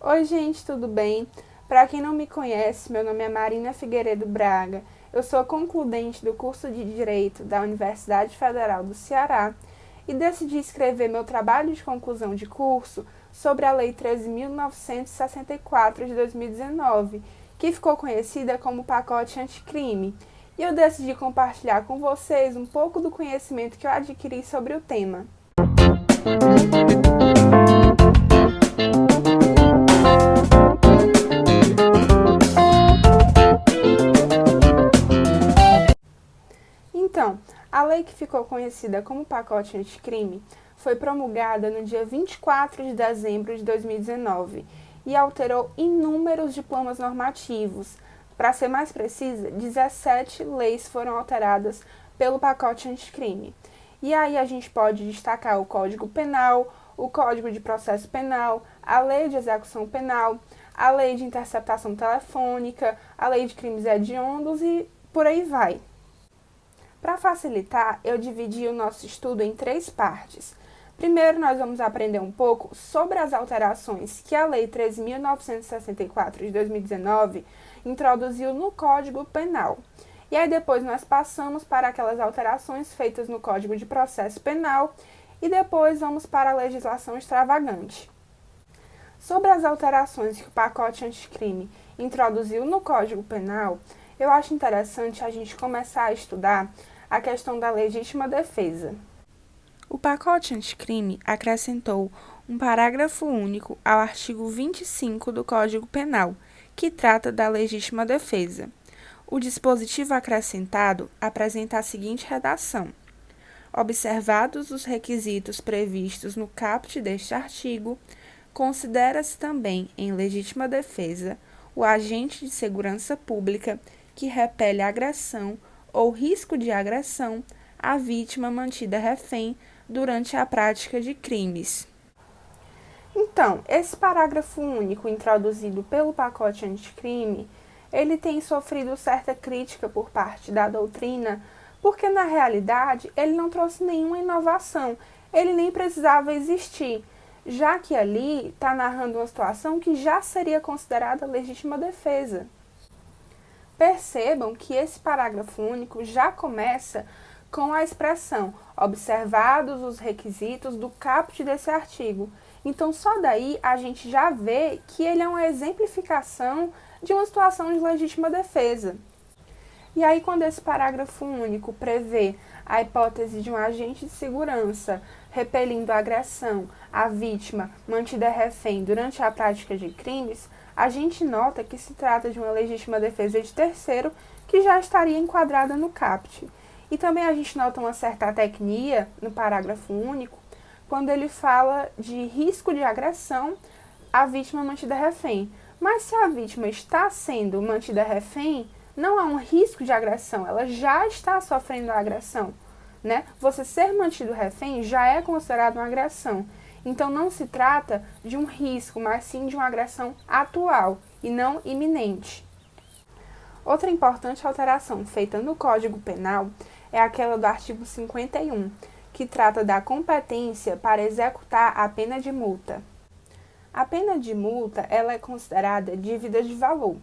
Oi, gente, tudo bem? Para quem não me conhece, meu nome é Marina Figueiredo Braga. Eu sou concludente do curso de Direito da Universidade Federal do Ceará e decidi escrever meu trabalho de conclusão de curso sobre a Lei 13.964 de 2019, que ficou conhecida como Pacote Anticrime. E eu decidi compartilhar com vocês um pouco do conhecimento que eu adquiri sobre o tema. Então, a lei que ficou conhecida como Pacote Anticrime foi promulgada no dia 24 de dezembro de 2019 e alterou inúmeros diplomas normativos. Para ser mais precisa, 17 leis foram alteradas pelo Pacote Anticrime. E aí a gente pode destacar o Código Penal, o Código de Processo Penal, a Lei de Execução Penal, a Lei de Interceptação Telefônica, a Lei de Crimes Hediondos e por aí vai. Para facilitar, eu dividi o nosso estudo em 3 partes. Primeiro, nós vamos aprender um pouco sobre as alterações que a Lei 13.964 de 2019 introduziu no Código Penal. E aí depois nós passamos para aquelas alterações feitas no Código de Processo Penal e depois vamos para a legislação extravagante. Sobre as alterações que o pacote anticrime introduziu no Código Penal, eu acho interessante a gente começar a estudar a questão da legítima defesa. O pacote anticrime acrescentou um parágrafo único ao artigo 25 do Código Penal, que trata da legítima defesa. O dispositivo acrescentado apresenta a seguinte redação: observados os requisitos previstos no caput deste artigo, considera-se também em legítima defesa o agente de segurança pública que repele agressão ou risco de agressão à vítima mantida refém durante a prática de crimes. Então, esse parágrafo único introduzido pelo pacote anticrime, ele tem sofrido certa crítica por parte da doutrina, porque na realidade ele não trouxe nenhuma inovação, ele nem precisava existir, já que ali está narrando uma situação que já seria considerada legítima defesa. Percebam que esse parágrafo único já começa com a expressão observados os requisitos do caput desse artigo. Então, só daí a gente já vê que ele é uma exemplificação de uma situação de legítima defesa. E aí, quando esse parágrafo único prevê a hipótese de um agente de segurança repelindo a agressão à vítima mantida refém durante a prática de crimes, a gente nota que se trata de uma legítima defesa de terceiro que já estaria enquadrada no caput. E também a gente nota uma certa atecnia no parágrafo único quando ele fala de risco de agressão à vítima mantida refém. Mas se a vítima está sendo mantida refém, não há um risco de agressão, ela já está sofrendo a agressão, né? Você ser mantido refém já é considerado uma agressão. Então não se trata de um risco, mas sim de uma agressão atual e não iminente. Outra importante alteração feita no Código Penal é aquela do artigo 51, que trata da competência para executar a pena de multa. A pena de multa ela é considerada dívida de valor.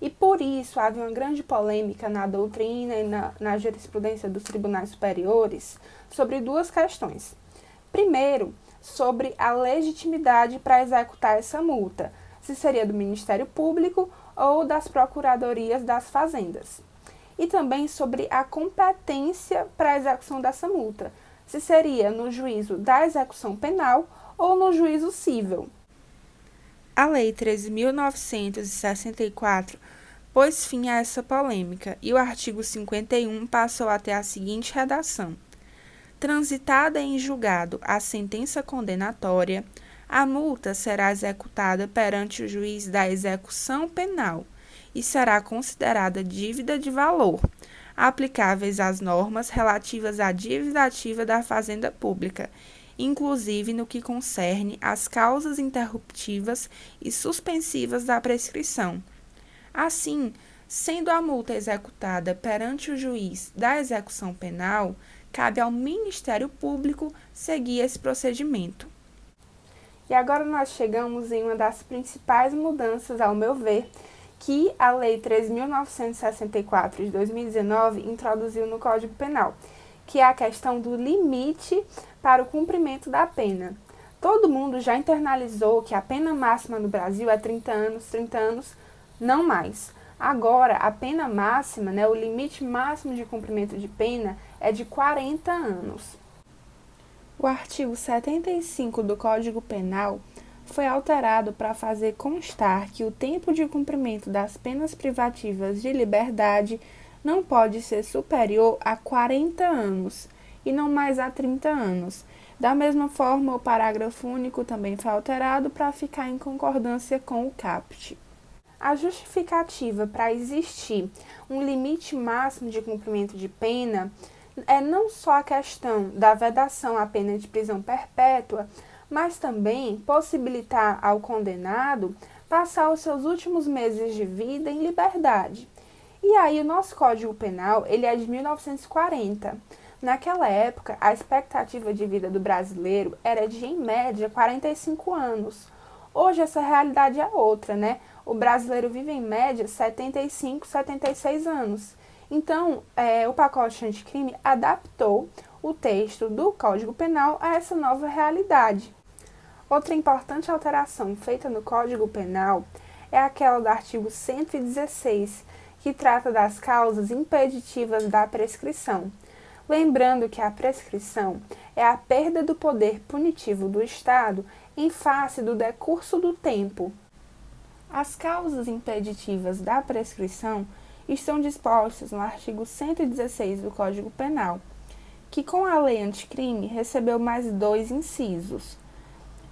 E por isso havia uma grande polêmica na doutrina e na jurisprudência dos tribunais superiores sobre 2 questões. Primeiro, sobre a legitimidade para executar essa multa, se seria do Ministério Público ou das Procuradorias das Fazendas. E também sobre a competência para a execução dessa multa, se seria no juízo da execução penal ou no juízo cível. A Lei 13.964 pôs fim a essa polêmica e o artigo 51 passou a ter a seguinte redação: transitada em julgado a sentença condenatória, a multa será executada perante o juiz da execução penal e será considerada dívida de valor, aplicáveis às normas relativas à dívida ativa da Fazenda Pública, inclusive no que concerne às causas interruptivas e suspensivas da prescrição. Assim, sendo a multa executada perante o juiz da execução penal, cabe ao Ministério Público seguir esse procedimento. E agora nós chegamos em uma das principais mudanças, ao meu ver, que a Lei 3.964 de 2019 introduziu no Código Penal, que é a questão do limite para o cumprimento da pena. Todo mundo já internalizou que a pena máxima no Brasil é 30 anos, não mais. Agora, a pena máxima, o limite máximo de cumprimento de pena é de 40 anos. O artigo 75 do Código Penal foi alterado para fazer constar que o tempo de cumprimento das penas privativas de liberdade não pode ser superior a 40 anos e não mais a 30 anos. Da mesma forma, o parágrafo único também foi alterado para ficar em concordância com o caput. A justificativa para existir um limite máximo de cumprimento de pena é não só a questão da vedação à pena de prisão perpétua, mas também possibilitar ao condenado passar os seus últimos meses de vida em liberdade. E aí o nosso Código Penal, ele é de 1940. Naquela época, a expectativa de vida do brasileiro era de, em média, 45 anos. Hoje essa realidade é outra, O brasileiro vive em média 75, 76 anos. Então, o pacote anticrime adaptou o texto do Código Penal a essa nova realidade. Outra importante alteração feita no Código Penal é aquela do artigo 116, que trata das causas impeditivas da prescrição. Lembrando que a prescrição é a perda do poder punitivo do Estado em face do decurso do tempo. As causas impeditivas da prescrição estão dispostas no artigo 116 do Código Penal, que com a lei anticrime recebeu mais 2 incisos.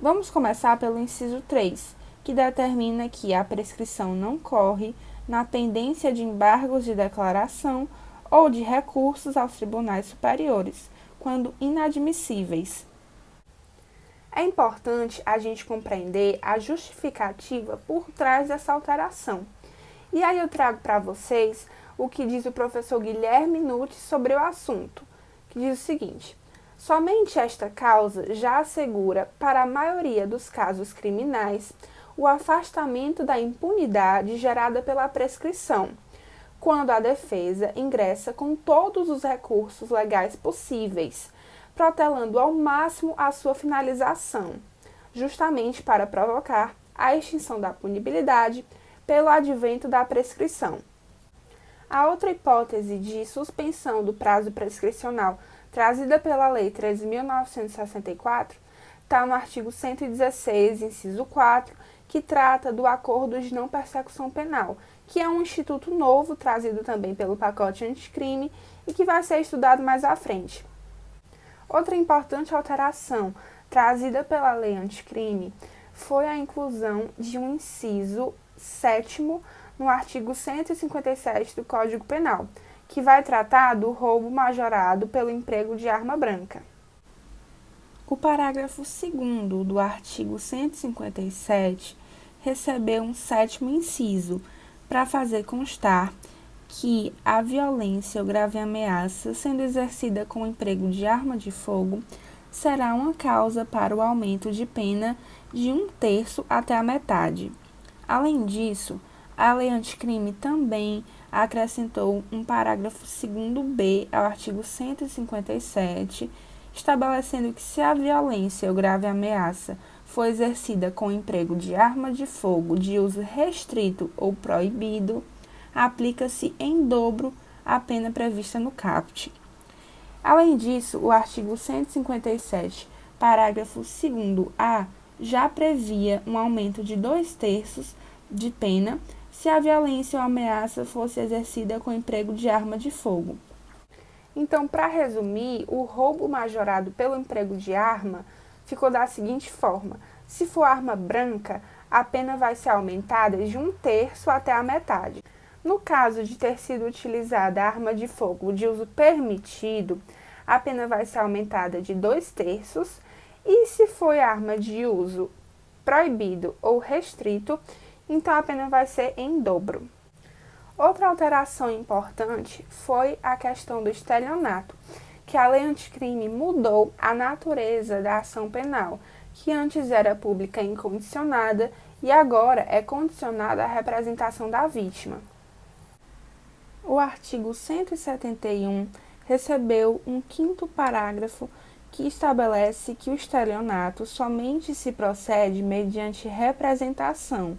Vamos começar pelo inciso 3, que determina que a prescrição não corre na pendência de embargos de declaração ou de recursos aos tribunais superiores, quando inadmissíveis. É importante a gente compreender a justificativa por trás dessa alteração. E aí eu trago para vocês o que diz o professor Guilherme Nutti sobre o assunto, que diz o seguinte: somente esta causa já assegura, para a maioria dos casos criminais, o afastamento da impunidade gerada pela prescrição, quando a defesa ingressa com todos os recursos legais possíveis, protelando ao máximo a sua finalização, justamente para provocar a extinção da punibilidade pelo advento da prescrição. A outra hipótese de suspensão do prazo prescricional trazida pela Lei 13.964 está no artigo 116, inciso 4, que trata do acordo de não persecução penal, que é um instituto novo trazido também pelo pacote anticrime e que vai ser estudado mais à frente. Outra importante alteração trazida pela lei anticrime foi a inclusão de um inciso 7º no artigo 157 do Código Penal, que vai tratar do roubo majorado pelo emprego de arma branca. O parágrafo 2º do artigo 157 recebeu um 7º inciso para fazer constar que a violência ou grave ameaça sendo exercida com o emprego de arma de fogo será uma causa para o aumento de pena de 1/3 até a metade. Além disso, a lei anticrime também acrescentou um parágrafo 2º-B ao artigo 157, estabelecendo que se a violência ou grave ameaça for exercida com o emprego de arma de fogo de uso restrito ou proibido, aplica-se em dobro a pena prevista no caput. Além disso, o artigo 157, parágrafo 2º-A, já previa um aumento de 2/3 de pena se a violência ou ameaça fosse exercida com o emprego de arma de fogo. Então, para resumir, o roubo majorado pelo emprego de arma ficou da seguinte forma: se for arma branca, a pena vai ser aumentada de 1/3 até a metade. No caso de ter sido utilizada a arma de fogo de uso permitido, a pena vai ser aumentada de 2/3, e se for arma de uso proibido ou restrito, então a pena vai ser em dobro. Outra alteração importante foi a questão do estelionato, que a lei anticrime mudou a natureza da ação penal, que antes era pública e incondicionada e agora é condicionada à representação da vítima. O artigo 171 recebeu um 5º parágrafo que estabelece que o estelionato somente se procede mediante representação,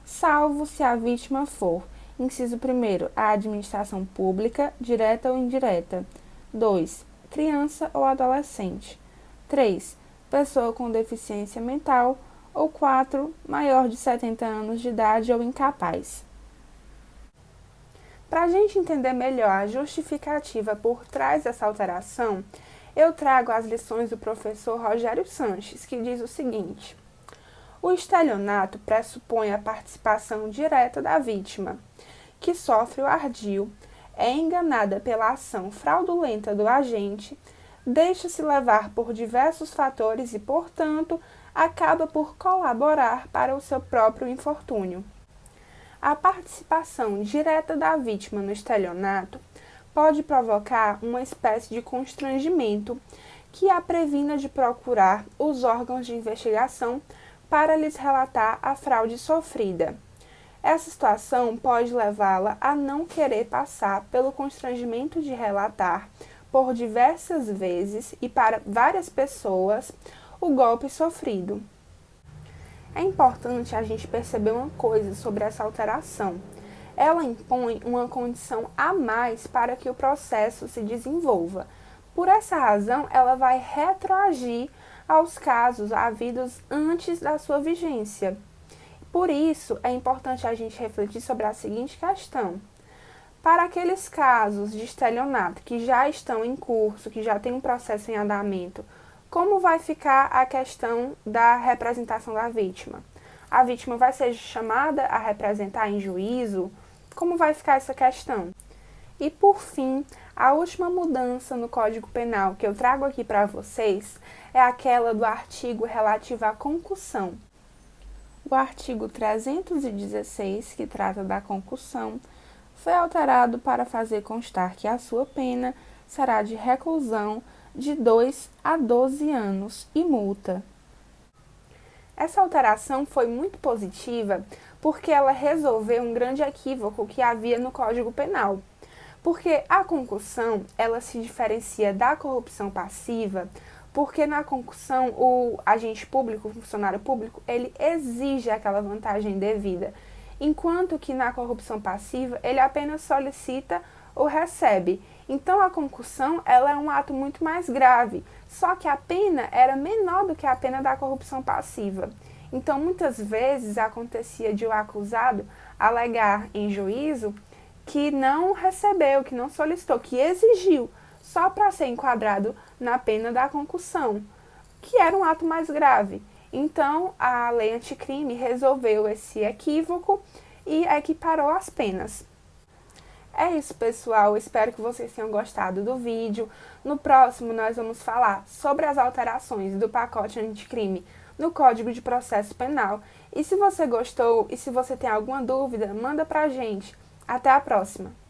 salvo se a vítima for, inciso 1º, a administração pública, direta ou indireta. 2. Criança ou adolescente. 3. Pessoa com deficiência mental. Ou 4. Maior de 70 anos de idade ou incapaz. Para a gente entender melhor a justificativa por trás dessa alteração, eu trago as lições do professor Rogério Sanches, que diz o seguinte: o estelionato pressupõe a participação direta da vítima, que sofre o ardil, é enganada pela ação fraudulenta do agente, deixa-se levar por diversos fatores e, portanto, acaba por colaborar para o seu próprio infortúnio. A participação direta da vítima no estelionato pode provocar uma espécie de constrangimento que a previna de procurar os órgãos de investigação para lhes relatar a fraude sofrida. Essa situação pode levá-la a não querer passar pelo constrangimento de relatar por diversas vezes e para várias pessoas o golpe sofrido. É importante a gente perceber uma coisa sobre essa alteração. Ela impõe uma condição a mais para que o processo se desenvolva. Por essa razão, ela vai retroagir aos casos havidos antes da sua vigência. Por isso, é importante a gente refletir sobre a seguinte questão. Para aqueles casos de estelionato que já estão em curso, que já tem um processo em andamento, como vai ficar a questão da representação da vítima? A vítima vai ser chamada a representar em juízo? Como vai ficar essa questão? E, por fim, a última mudança no Código Penal que eu trago aqui para vocês é aquela do artigo relativo à concussão. O artigo 316, que trata da concussão, foi alterado para fazer constar que a sua pena será de reclusão de 2 a 12 anos e multa. Essa alteração foi muito positiva porque ela resolveu um grande equívoco que havia no Código Penal. Porque a concussão, ela se diferencia da corrupção passiva, porque na concussão o agente público, o funcionário público, ele exige aquela vantagem devida, enquanto que na corrupção passiva ele apenas solicita ou recebe. Então a concussão, ela é um ato muito mais grave, só que a pena era menor do que a pena da corrupção passiva. Então muitas vezes acontecia de o acusado alegar em juízo que não recebeu, que não solicitou, que exigiu, só para ser enquadrado na pena da concussão, que era um ato mais grave. Então, a lei anticrime resolveu esse equívoco e equiparou as penas. É isso, pessoal. Espero que vocês tenham gostado do vídeo. No próximo, nós vamos falar sobre as alterações do pacote anticrime no Código de Processo Penal. E se você gostou e se você tem alguma dúvida, manda pra gente. Até a próxima!